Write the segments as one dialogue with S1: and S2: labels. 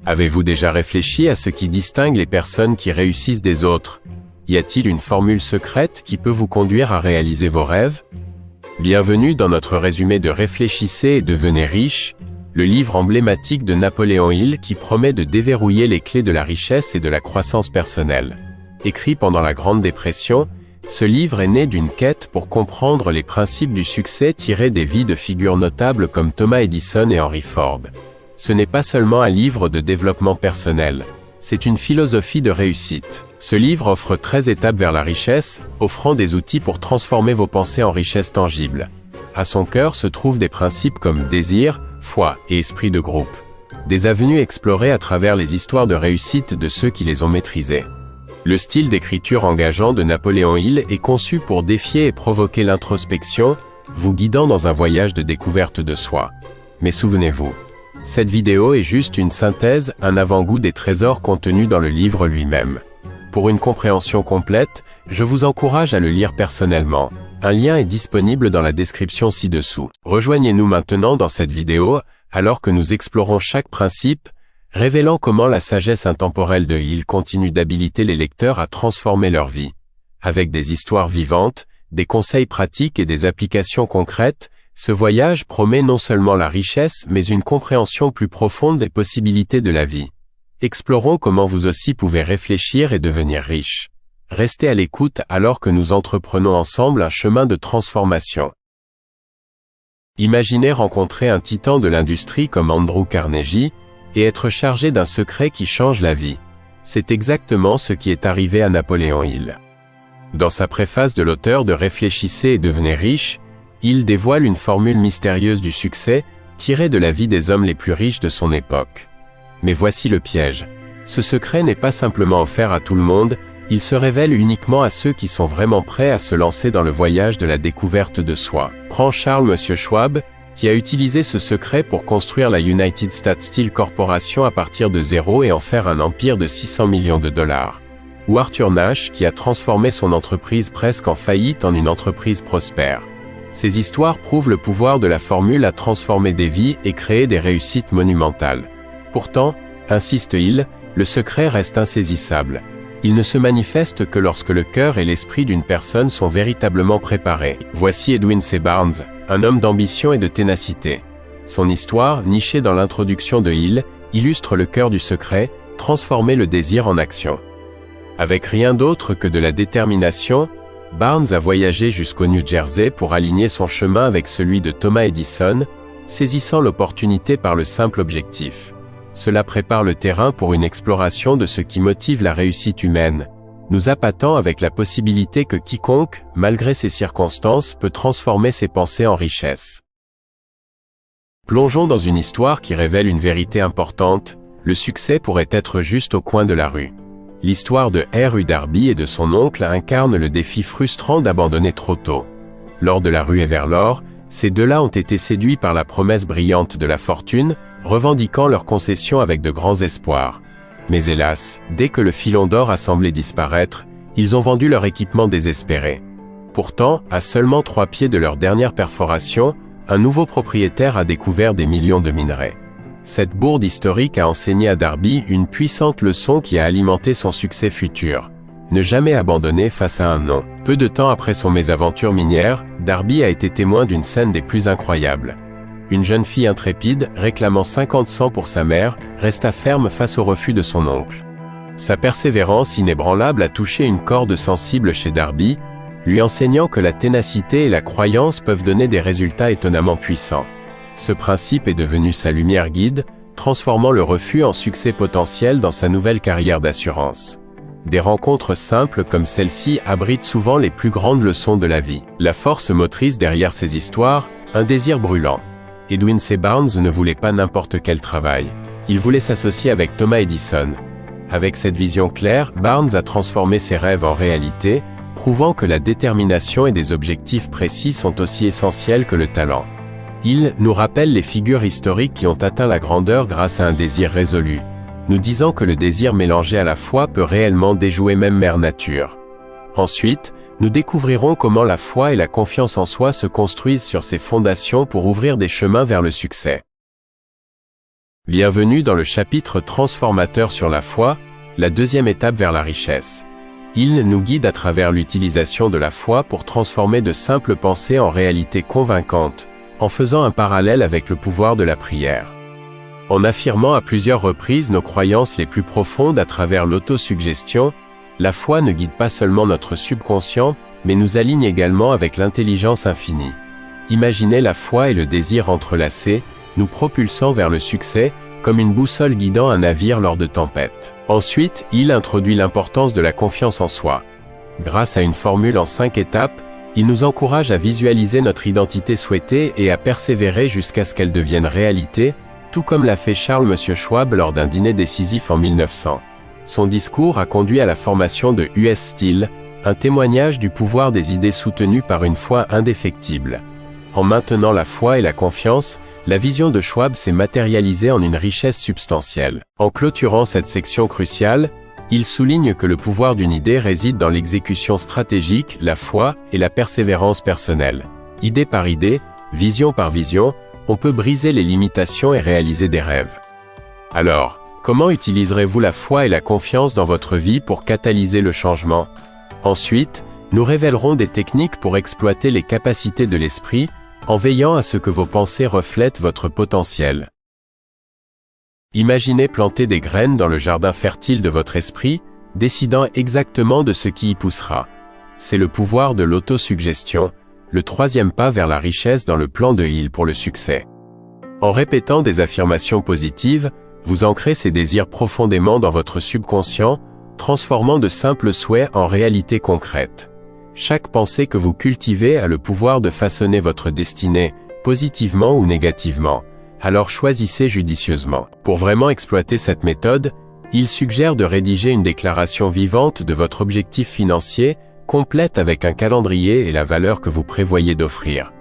S1: Avez-vous déjà réfléchi à ce qui distingue les personnes qui réussissent des autres? Y a-t-il une formule secrète qui peut vous conduire à réaliser vos rêves? Bienvenue dans notre résumé de Réfléchissez et devenez riche, le livre emblématique de Napoléon Hill qui promet de déverrouiller les clés de la richesse et de la croissance personnelle. Écrit pendant la Grande Dépression, ce livre est né d'une quête pour comprendre les principes du succès tirés des vies de figures notables comme Thomas Edison et Henry Ford. Ce n'est pas seulement un livre de développement personnel, c'est une philosophie de réussite. Ce livre offre 13 étapes vers la richesse, offrant des outils pour transformer vos pensées en richesse tangible. À son cœur se trouvent des principes comme désir, foi et esprit de groupe. Des avenues explorées à travers les histoires de réussite de ceux qui les ont maîtrisées. Le style d'écriture engageant de Napoléon Hill est conçu pour défier et provoquer l'introspection, vous guidant dans un voyage de découverte de soi. Mais souvenez-vous, cette vidéo est juste une synthèse, un avant-goût des trésors contenus dans le livre lui-même. Pour une compréhension complète, je vous encourage à le lire personnellement. Un lien est disponible dans la description ci-dessous. Rejoignez-nous maintenant dans cette vidéo, alors que nous explorons chaque principe, révélant comment la sagesse intemporelle de Hill continue d'habiliter les lecteurs à transformer leur vie. Avec des histoires vivantes, des conseils pratiques et des applications concrètes, ce voyage promet non seulement la richesse mais une compréhension plus profonde des possibilités de la vie. Explorons comment vous aussi pouvez réfléchir et devenir riche. Restez à l'écoute alors que nous entreprenons ensemble un chemin de transformation. Imaginez rencontrer un titan de l'industrie comme Andrew Carnegie et être chargé d'un secret qui change la vie. C'est exactement ce qui est arrivé à Napoléon Hill. Dans sa préface de l'auteur de Réfléchissez et devenez riche, Hill dévoile une formule mystérieuse du succès, tirée de la vie des hommes les plus riches de son époque. Mais voici le piège. Ce secret n'est pas simplement offert à tout le monde, il se révèle uniquement à ceux qui sont vraiment prêts à se lancer dans le voyage de la découverte de soi. Prends Charles M. Schwab, qui a utilisé ce secret pour construire la United States Steel Corporation à partir de zéro et en faire un empire de 600 millions de dollars. Ou Arthur Nash, qui a transformé son entreprise presque en faillite en une entreprise prospère. Ces histoires prouvent le pouvoir de la formule à transformer des vies et créer des réussites monumentales. Pourtant, insiste Hill, le secret reste insaisissable. Il ne se manifeste que lorsque le cœur et l'esprit d'une personne sont véritablement préparés. Voici Edwin C. Barnes, un homme d'ambition et de ténacité. Son histoire, nichée dans l'introduction de Hill, illustre le cœur du secret, transformer le désir en action. Avec rien d'autre que de la détermination, Barnes a voyagé jusqu'au New Jersey pour aligner son chemin avec celui de Thomas Edison, saisissant l'opportunité par le simple objectif. Cela prépare le terrain pour une exploration de ce qui motive la réussite humaine, nous appâtant avec la possibilité que quiconque, malgré ses circonstances, peut transformer ses pensées en richesse. Plongeons dans une histoire qui révèle une vérité importante, le succès pourrait être juste au coin de la rue. L'histoire de R.U. Darby et de son oncle incarne le défi frustrant d'abandonner trop tôt. Lors de la ruée vers l'or, ces deux-là ont été séduits par la promesse brillante de la fortune, revendiquant leur concession avec de grands espoirs. Mais hélas, dès que le filon d'or a semblé disparaître, ils ont vendu leur équipement désespéré. Pourtant, à seulement 3 pieds de leur dernière perforation, un nouveau propriétaire a découvert des millions de minerais. Cette bourde historique a enseigné à Darby une puissante leçon qui a alimenté son succès futur. Ne jamais abandonner face à un non. Peu de temps après son mésaventure minière, Darby a été témoin d'une scène des plus incroyables. Une jeune fille intrépide, réclamant 50 cents pour sa mère, resta ferme face au refus de son oncle. Sa persévérance inébranlable a touché une corde sensible chez Darby, lui enseignant que la ténacité et la croyance peuvent donner des résultats étonnamment puissants. Ce principe est devenu sa lumière guide, transformant le refus en succès potentiel dans sa nouvelle carrière d'assurance. Des rencontres simples comme celle-ci abritent souvent les plus grandes leçons de la vie. La force motrice derrière ces histoires, un désir brûlant. Edwin C. Barnes ne voulait pas n'importe quel travail. Il voulait s'associer avec Thomas Edison. Avec cette vision claire, Barnes a transformé ses rêves en réalité, prouvant que la détermination et des objectifs précis sont aussi essentiels que le talent. Hill nous rappelle les figures historiques qui ont atteint la grandeur grâce à un désir résolu, nous disant que le désir mélangé à la foi peut réellement déjouer même Mère Nature. Ensuite, nous découvrirons comment la foi et la confiance en soi se construisent sur ces fondations pour ouvrir des chemins vers le succès. Bienvenue dans le chapitre transformateur sur la foi, la deuxième étape vers la richesse. Il nous guide à travers l'utilisation de la foi pour transformer de simples pensées en réalités convaincantes, en faisant un parallèle avec le pouvoir de la prière. En affirmant à plusieurs reprises nos croyances les plus profondes à travers l'autosuggestion, la foi ne guide pas seulement notre subconscient, mais nous aligne également avec l'intelligence infinie. Imaginez la foi et le désir entrelacés, nous propulsant vers le succès, comme une boussole guidant un navire lors de tempêtes. Ensuite, il introduit l'importance de la confiance en soi. Grâce à une formule en 5 étapes, il nous encourage à visualiser notre identité souhaitée et à persévérer jusqu'à ce qu'elle devienne réalité, tout comme l'a fait Charles M. Schwab lors d'un dîner décisif en 1900. Son discours a conduit à la formation de U.S. Steel, un témoignage du pouvoir des idées soutenues par une foi indéfectible. En maintenant la foi et la confiance, la vision de Schwab s'est matérialisée en une richesse substantielle. En clôturant cette section cruciale, il souligne que le pouvoir d'une idée réside dans l'exécution stratégique, la foi et la persévérance personnelle. Idée par idée, vision par vision, on peut briser les limitations et réaliser des rêves. Alors, comment utiliserez-vous la foi et la confiance dans votre vie pour catalyser le changement? Ensuite, nous révélerons des techniques pour exploiter les capacités de l'esprit, en veillant à ce que vos pensées reflètent votre potentiel. Imaginez planter des graines dans le jardin fertile de votre esprit, décidant exactement de ce qui y poussera. C'est le pouvoir de l'autosuggestion, le troisième pas vers la richesse dans le plan de Hill pour le succès. En répétant des affirmations positives, vous ancrez ces désirs profondément dans votre subconscient, transformant de simples souhaits en réalité concrète. Chaque pensée que vous cultivez a le pouvoir de façonner votre destinée, positivement ou négativement, alors choisissez judicieusement. Pour vraiment exploiter cette méthode, il suggère de rédiger une déclaration vivante de votre objectif financier, complète avec un calendrier et la valeur que vous prévoyez d'offrir.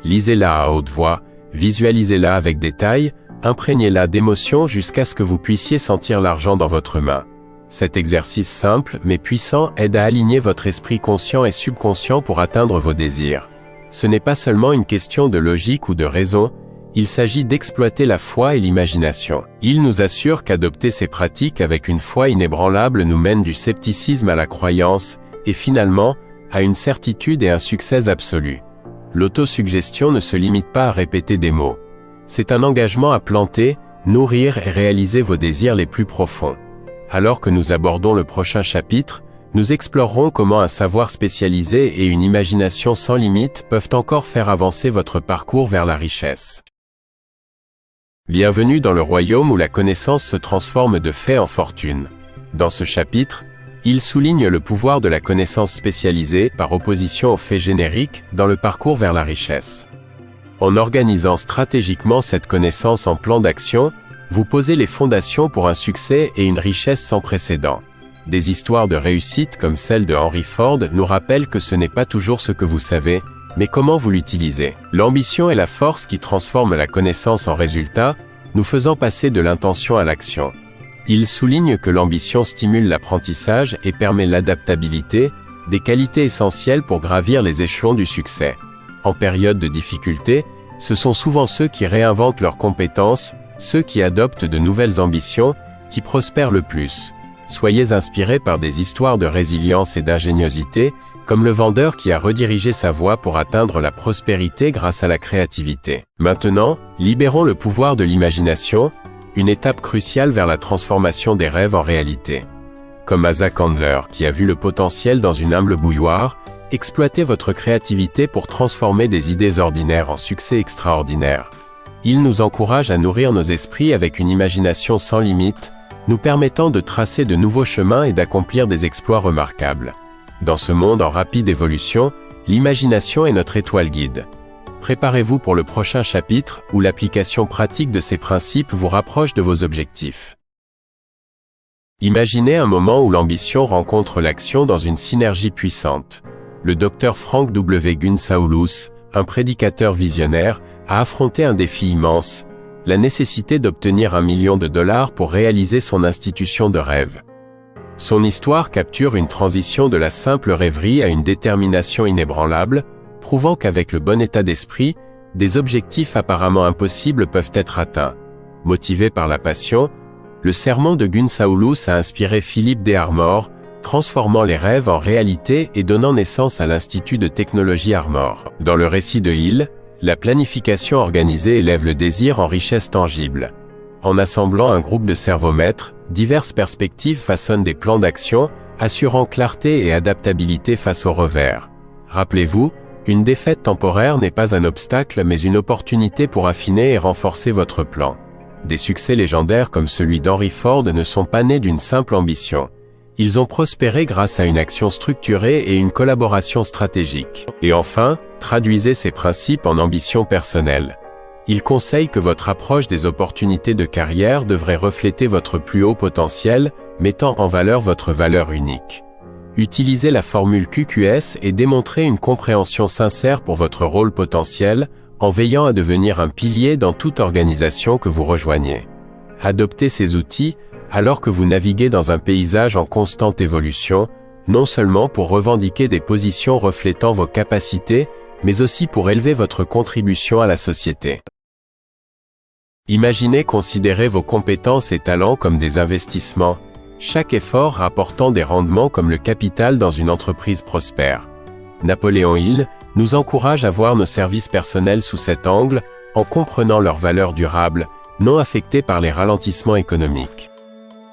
S1: Lisez-la à haute voix, visualisez-la avec détail, imprégnez-la d'émotions jusqu'à ce que vous puissiez sentir l'argent dans votre main. Cet exercice simple mais puissant aide à aligner votre esprit conscient et subconscient pour atteindre vos désirs. Ce n'est pas seulement une question de logique ou de raison, il s'agit d'exploiter la foi et l'imagination. Il nous assure qu'adopter ces pratiques avec une foi inébranlable nous mène du scepticisme à la croyance, et finalement, à une certitude et un succès absolu. L'autosuggestion ne se limite pas à répéter des mots. C'est un engagement à planter, nourrir et réaliser vos désirs les plus profonds. Alors que nous abordons le prochain chapitre, nous explorerons comment un savoir spécialisé et une imagination sans limite peuvent encore faire avancer votre parcours vers la richesse. Bienvenue dans le royaume où la connaissance se transforme de fait en fortune. Dans ce chapitre, il souligne le pouvoir de la connaissance spécialisée par opposition au fait générique dans le parcours vers la richesse. En organisant stratégiquement cette connaissance en plan d'action, vous posez les fondations pour un succès et une richesse sans précédent. Des histoires de réussite comme celle de Henry Ford nous rappellent que ce n'est pas toujours ce que vous savez, mais comment vous l'utilisez. L'ambition est la force qui transforme la connaissance en résultat, nous faisant passer de l'intention à l'action. Il souligne que l'ambition stimule l'apprentissage et permet l'adaptabilité, des qualités essentielles pour gravir les échelons du succès. En période de difficulté, ce sont souvent ceux qui réinventent leurs compétences, ceux qui adoptent de nouvelles ambitions, qui prospèrent le plus. Soyez inspirés par des histoires de résilience et d'ingéniosité, comme le vendeur qui a redirigé sa voie pour atteindre la prospérité grâce à la créativité. Maintenant, libérons le pouvoir de l'imagination, une étape cruciale vers la transformation des rêves en réalité. Comme Asa Candler qui a vu le potentiel dans une humble bouilloire, exploitez votre créativité pour transformer des idées ordinaires en succès extraordinaires. Il nous encourage à nourrir nos esprits avec une imagination sans limite, nous permettant de tracer de nouveaux chemins et d'accomplir des exploits remarquables. Dans ce monde en rapide évolution, l'imagination est notre étoile guide. Préparez-vous pour le prochain chapitre où l'application pratique de ces principes vous rapproche de vos objectifs. Imaginez un moment où l'ambition rencontre l'action dans une synergie puissante. Le Dr Frank W. Gunsaulus, un prédicateur visionnaire, a affronté un défi immense, la nécessité d'obtenir $1 million pour réaliser son institution de rêve. Son histoire capture une transition de la simple rêverie à une détermination inébranlable, prouvant qu'avec le bon état d'esprit, des objectifs apparemment impossibles peuvent être atteints. Motivé par la passion, le sermon de Gunsaulus a inspiré Philip D. Armour, transformant les rêves en réalité et donnant naissance à l'Institut de technologie Armour. Dans le récit de Hill, la planification organisée élève le désir en richesse tangible. En assemblant un groupe de servomètres, diverses perspectives façonnent des plans d'action, assurant clarté et adaptabilité face aux revers. Rappelez-vous, une défaite temporaire n'est pas un obstacle mais une opportunité pour affiner et renforcer votre plan. Des succès légendaires comme celui d'Henry Ford ne sont pas nés d'une simple ambition. Ils ont prospéré grâce à une action structurée et une collaboration stratégique. Et enfin, traduisez ces principes en ambition personnelle. Il conseille que votre approche des opportunités de carrière devrait refléter votre plus haut potentiel, mettant en valeur votre valeur unique. Utilisez la formule QQS et démontrez une compréhension sincère pour votre rôle potentiel, en veillant à devenir un pilier dans toute organisation que vous rejoignez. Adoptez ces outils, alors que vous naviguez dans un paysage en constante évolution, non seulement pour revendiquer des positions reflétant vos capacités, mais aussi pour élever votre contribution à la société. Imaginez considérer vos compétences et talents comme des investissements, chaque effort rapportant des rendements comme le capital dans une entreprise prospère. Napoléon Hill nous encourage à voir nos services personnels sous cet angle, en comprenant leur valeur durable, non affectée par les ralentissements économiques.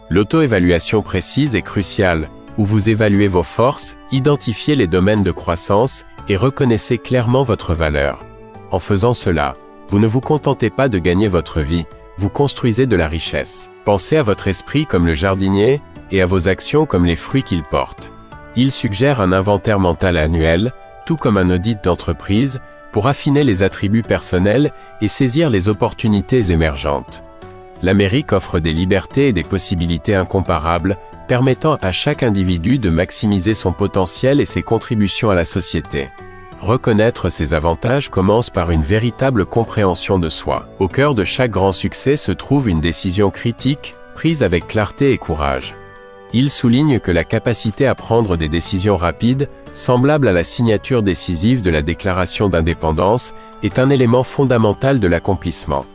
S1: L'auto-évaluation précise est cruciale, où vous évaluez vos forces, identifiez les domaines de croissance, et reconnaissez clairement votre valeur. En faisant cela, vous ne vous contentez pas de gagner votre vie, vous construisez de la richesse. Pensez à votre esprit comme le jardinier, et à vos actions comme les fruits qu'il porte. Il suggère un inventaire mental annuel, tout comme un audit d'entreprise, pour affiner les attributs personnels et saisir les opportunités émergentes. L'Amérique offre des libertés et des possibilités incomparables, permettant à chaque individu de maximiser son potentiel et ses contributions à la société. Reconnaître ces avantages commence par une véritable compréhension de soi. Au cœur de chaque grand succès se trouve une décision critique, prise avec clarté et courage. Il souligne que la capacité à prendre des décisions rapides, semblable à la signature décisive de la déclaration d'indépendance, est un élément fondamental de l'accomplissement.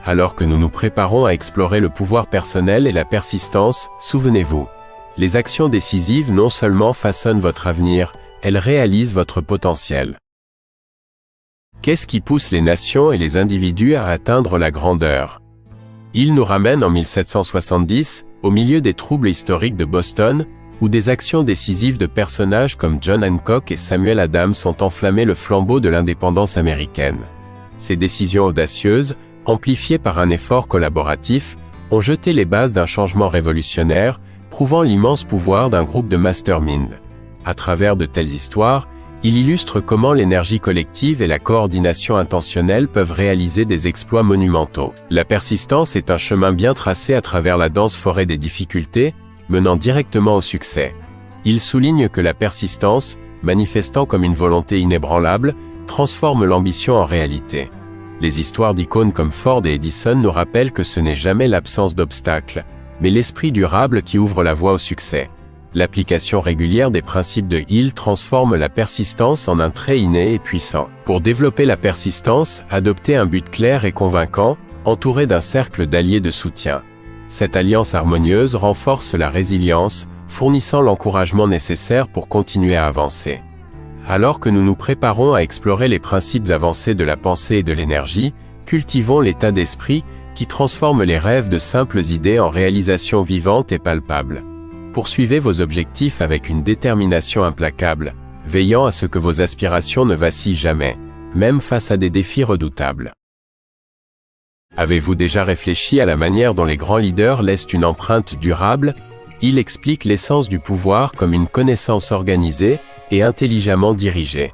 S1: Alors que nous nous préparons à explorer le pouvoir personnel et la persistance, souvenez-vous, les actions décisives non seulement façonnent votre avenir, elles réalisent votre potentiel. Qu'est-ce qui pousse les nations et les individus à atteindre la grandeur? Il nous ramène en 1770, au milieu des troubles historiques de Boston, où des actions décisives de personnages comme John Hancock et Samuel Adams ont enflammé le flambeau de l'indépendance américaine. Ces décisions audacieuses, amplifiées par un effort collaboratif, ont jeté les bases d'un changement révolutionnaire, prouvant l'immense pouvoir d'un groupe de masterminds. À travers de telles histoires, il illustre comment l'énergie collective et la coordination intentionnelle peuvent réaliser des exploits monumentaux. La persistance est un chemin bien tracé à travers la dense forêt des difficultés, menant directement au succès. Il souligne que la persistance, manifestant comme une volonté inébranlable, transforme l'ambition en réalité. Les histoires d'icônes comme Ford et Edison nous rappellent que ce n'est jamais l'absence d'obstacles, mais l'esprit durable qui ouvre la voie au succès. L'application régulière des principes de Hill transforme la persistance en un trait inné et puissant. Pour développer la persistance, adoptez un but clair et convaincant, entouré d'un cercle d'alliés de soutien. Cette alliance harmonieuse renforce la résilience, fournissant l'encouragement nécessaire pour continuer à avancer. Alors que nous nous préparons à explorer les principes avancés de la pensée et de l'énergie, cultivons l'état d'esprit qui transforme les rêves de simples idées en réalisations vivantes et palpables. Poursuivez vos objectifs avec une détermination implacable, veillant à ce que vos aspirations ne vacillent jamais, même face à des défis redoutables. Avez-vous déjà réfléchi à la manière dont les grands leaders laissent une empreinte durable? Il explique l'essence du pouvoir comme une connaissance organisée et intelligemment dirigée.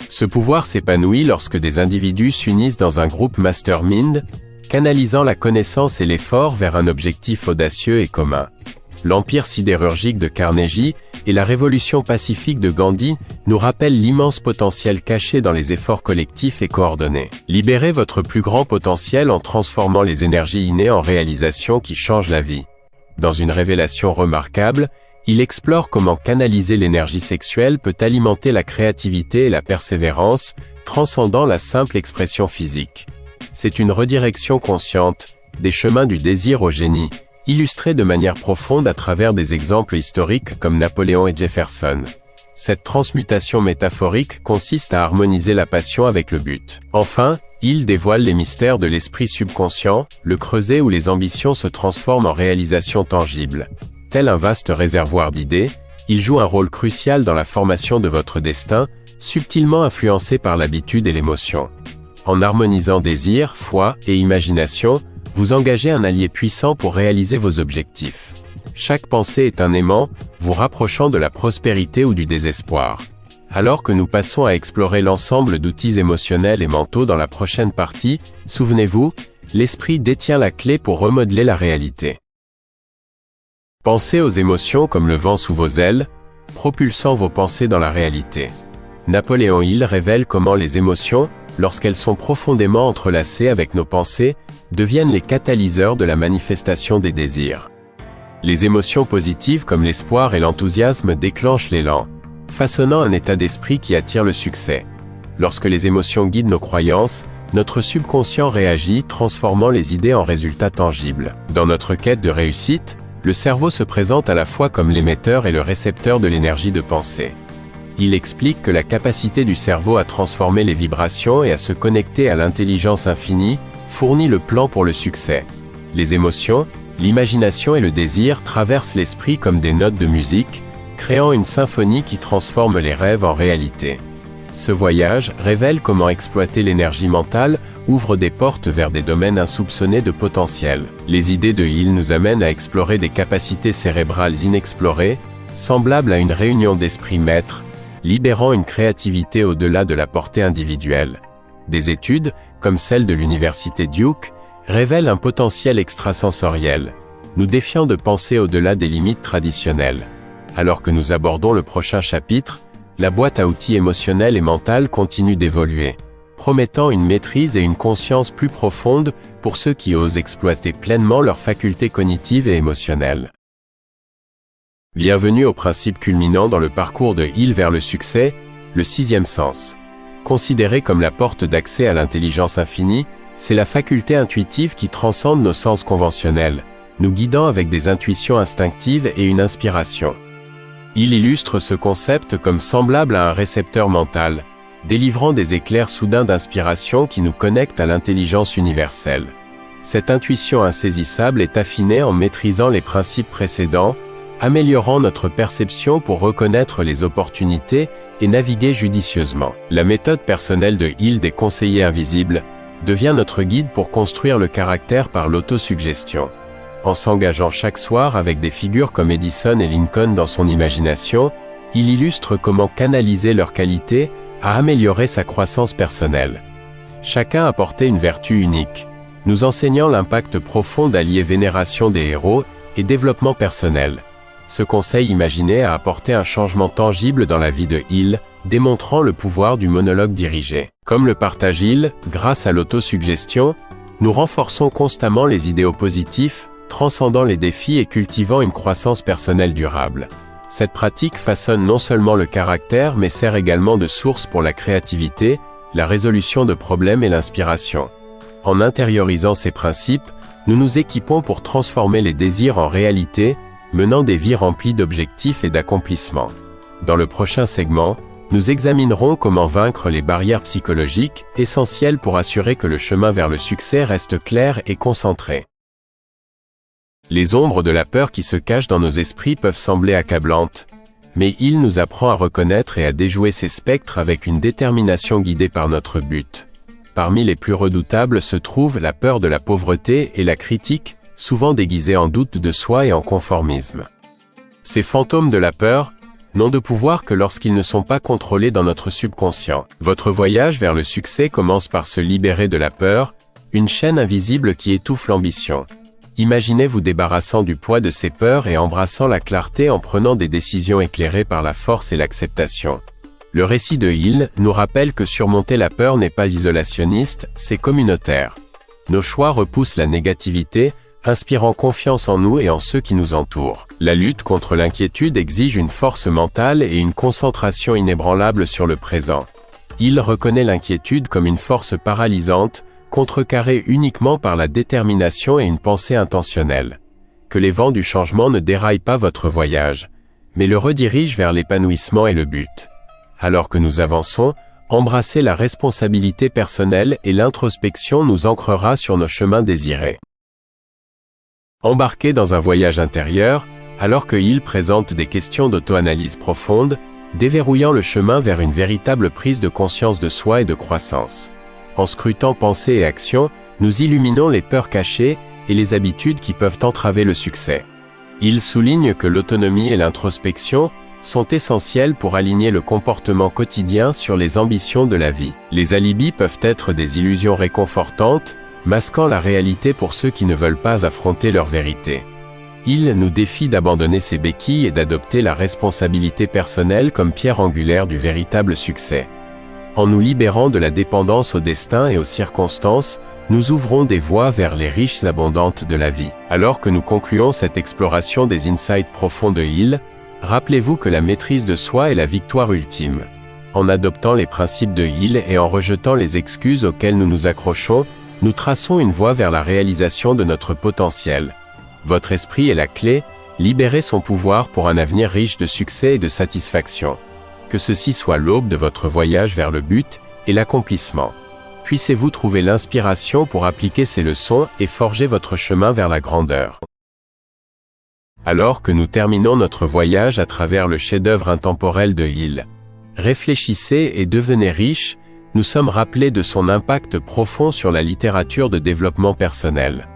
S1: Ce pouvoir s'épanouit lorsque des individus s'unissent dans un groupe mastermind, canalisant la connaissance et l'effort vers un objectif audacieux et commun. L'empire sidérurgique de Carnegie et la révolution pacifique de Gandhi nous rappellent l'immense potentiel caché dans les efforts collectifs et coordonnés. Libérez votre plus grand potentiel en transformant les énergies innées en réalisations qui changent la vie. Dans une révélation remarquable, il explore comment canaliser l'énergie sexuelle peut alimenter la créativité et la persévérance, transcendant la simple expression physique. C'est une redirection consciente, Des chemins du désir au génie, illustrés de manière profonde à travers des exemples historiques comme Napoléon et Jefferson. Cette transmutation métaphorique consiste à harmoniser la passion avec le but. Enfin, il dévoile les mystères de l'esprit subconscient, le creuset où les ambitions se transforment en réalisations tangibles. Tel un vaste réservoir d'idées, il joue un rôle crucial dans la formation de votre destin, subtilement influencé par l'habitude et l'émotion. En harmonisant désir, foi et imagination, vous engagez un allié puissant pour réaliser vos objectifs. Chaque pensée est un aimant, vous rapprochant de la prospérité ou du désespoir. Alors que nous passons à explorer l'ensemble d'outils émotionnels et mentaux dans la prochaine partie, souvenez-vous, l'esprit détient la clé pour remodeler la réalité. Pensez aux émotions comme le vent sous vos ailes, propulsant vos pensées dans la réalité. Napoléon Hill révèle comment les émotions, lorsqu'elles sont profondément entrelacées avec nos pensées, deviennent les catalyseurs de la manifestation des désirs. Les émotions positives comme l'espoir et l'enthousiasme déclenchent l'élan, façonnant un état d'esprit qui attire le succès. Lorsque les émotions guident nos croyances, notre subconscient réagit, transformant les idées en résultats tangibles. Dans notre quête de réussite, le cerveau se présente à la fois comme l'émetteur et le récepteur de l'énergie de pensée. Il explique que la capacité du cerveau à transformer les vibrations et à se connecter à l'intelligence infinie fournit le plan pour le succès. Les émotions, l'imagination et le désir traversent l'esprit comme des notes de musique, créant une symphonie qui transforme les rêves en réalité. Ce voyage révèle comment exploiter l'énergie mentale ouvre des portes vers des domaines insoupçonnés de potentiel. Les idées de Hill nous amènent à explorer des capacités cérébrales inexplorées, semblables à une réunion d'esprits maîtres, libérant une créativité au-delà de la portée individuelle. Des études, comme celle de l'université Duke, révèlent un potentiel extrasensoriel, nous défiant de penser au-delà des limites traditionnelles. Alors que nous abordons le prochain chapitre, la boîte à outils émotionnelle et mentale continue d'évoluer, promettant une maîtrise et une conscience plus profonde pour ceux qui osent exploiter pleinement leurs facultés cognitives et émotionnelles. Bienvenue au principe culminant dans le parcours de Hill vers le succès, le sixième sens. Considéré comme la porte d'accès à l'intelligence infinie, c'est la faculté intuitive qui transcende nos sens conventionnels, nous guidant avec des intuitions instinctives et une inspiration. Il illustre ce concept comme semblable à un récepteur mental, délivrant des éclairs soudains d'inspiration qui nous connectent à l'intelligence universelle. Cette intuition insaisissable est affinée en maîtrisant les principes précédents, améliorant notre perception pour reconnaître les opportunités et naviguer judicieusement. La méthode personnelle de Hill des conseillers invisibles devient notre guide pour construire le caractère par l'autosuggestion. En s'engageant chaque soir avec des figures comme Edison et Lincoln dans son imagination, il illustre comment canaliser leurs qualités a amélioré sa croissance personnelle. Chacun apportait une vertu unique, nous enseignant l'impact profond d'allier vénération des héros et développement personnel. Ce conseil imaginé a apporté un changement tangible dans la vie de Hill, démontrant le pouvoir du monologue dirigé. Comme le partage Hill, grâce à l'autosuggestion, nous renforçons constamment les idéaux positifs, transcendant les défis et cultivant une croissance personnelle durable. Cette pratique façonne non seulement le caractère mais sert également de source pour la créativité, la résolution de problèmes et l'inspiration. En intériorisant ces principes, nous nous équipons pour transformer les désirs en réalité, menant des vies remplies d'objectifs et d'accomplissements. Dans le prochain segment, nous examinerons comment vaincre les barrières psychologiques, essentielles pour assurer que le chemin vers le succès reste clair et concentré. Les ombres de la peur qui se cachent dans nos esprits peuvent sembler accablantes, mais Hill nous apprend à reconnaître et à déjouer ces spectres avec une détermination guidée par notre but. Parmi les plus redoutables se trouvent la peur de la pauvreté et la critique, souvent déguisées en doute de soi et en conformisme. Ces fantômes de la peur n'ont de pouvoir que lorsqu'ils ne sont pas contrôlés dans notre subconscient. Votre voyage vers le succès commence par se libérer de la peur, une chaîne invisible qui étouffe l'ambition. Imaginez vous débarrassant du poids de ces peurs et embrassant la clarté en prenant des décisions éclairées par la force et l'acceptation. Le récit de Hill nous rappelle que surmonter la peur n'est pas isolationniste, c'est communautaire. Nos choix repoussent la négativité, inspirant confiance en nous et en ceux qui nous entourent. La lutte contre l'inquiétude exige une force mentale et une concentration inébranlable sur le présent. Hill reconnaît l'inquiétude comme une force paralysante, contrecarré uniquement par la détermination et une pensée intentionnelle. Que les vents du changement ne déraillent pas votre voyage, mais le redirigent vers l'épanouissement et le but. Alors que nous avançons, embrasser la responsabilité personnelle et l'introspection nous ancrera sur nos chemins désirés. Embarquez dans un voyage intérieur, alors que Heal présente des questions d'auto-analyse profonde, déverrouillant le chemin vers une véritable prise de conscience de soi et de croissance. En scrutant pensée et action, nous illuminons les peurs cachées et les habitudes qui peuvent entraver le succès. Il souligne que l'autonomie et l'introspection sont essentielles pour aligner le comportement quotidien sur les ambitions de la vie. Les alibis peuvent être des illusions réconfortantes, masquant la réalité pour ceux qui ne veulent pas affronter leur vérité. Il nous défie d'abandonner ces béquilles et d'adopter la responsabilité personnelle comme pierre angulaire du véritable succès. En nous libérant de la dépendance au destin et aux circonstances, nous ouvrons des voies vers les riches abondantes de la vie. Alors que nous concluons cette exploration des insights profonds de Heal, rappelez-vous que la maîtrise de soi est la victoire ultime. En adoptant les principes de Heal et en rejetant les excuses auxquelles nous nous accrochons, nous traçons une voie vers la réalisation de notre potentiel. Votre esprit est la clé, libérez son pouvoir pour un avenir riche de succès et de satisfaction. Que ceci soit l'aube de votre voyage vers le but et l'accomplissement. Puissiez-vous trouver l'inspiration pour appliquer ces leçons et forger votre chemin vers la grandeur. Alors que nous terminons notre voyage à travers le chef-d'œuvre intemporel de Heal, réfléchissez et devenez riche, nous sommes rappelés de son impact profond sur la littérature de développement personnel.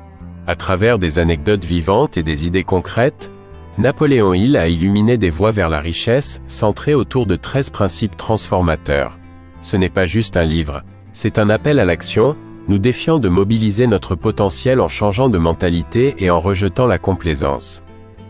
S1: À travers des anecdotes vivantes et des idées concrètes, Napoléon Hill a illuminé des voies vers la richesse, centrées autour de 13 principes transformateurs. Ce n'est pas juste un livre, c'est un appel à l'action, nous défiant de mobiliser notre potentiel en changeant de mentalité et en rejetant la complaisance.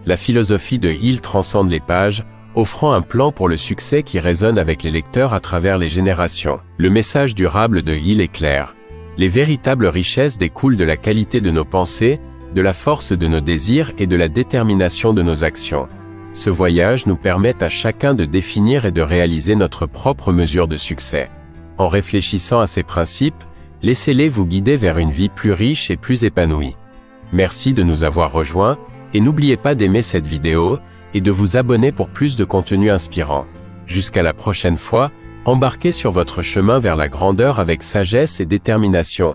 S1: La philosophie de Hill transcende les pages, offrant un plan pour le succès qui résonne avec les lecteurs à travers les générations. Le message durable de Hill est clair. Les véritables richesses découlent de la qualité de nos pensées, de la force de nos désirs et de la détermination de nos actions. Ce voyage nous permet à chacun de définir et de réaliser notre propre mesure de succès. En réfléchissant à ces principes, laissez-les vous guider vers une vie plus riche et plus épanouie. Merci de nous avoir rejoints, et n'oubliez pas d'aimer cette vidéo, et de vous abonner pour plus de contenu inspirant. Jusqu'à la prochaine fois, embarquez sur votre chemin vers la grandeur avec sagesse et détermination.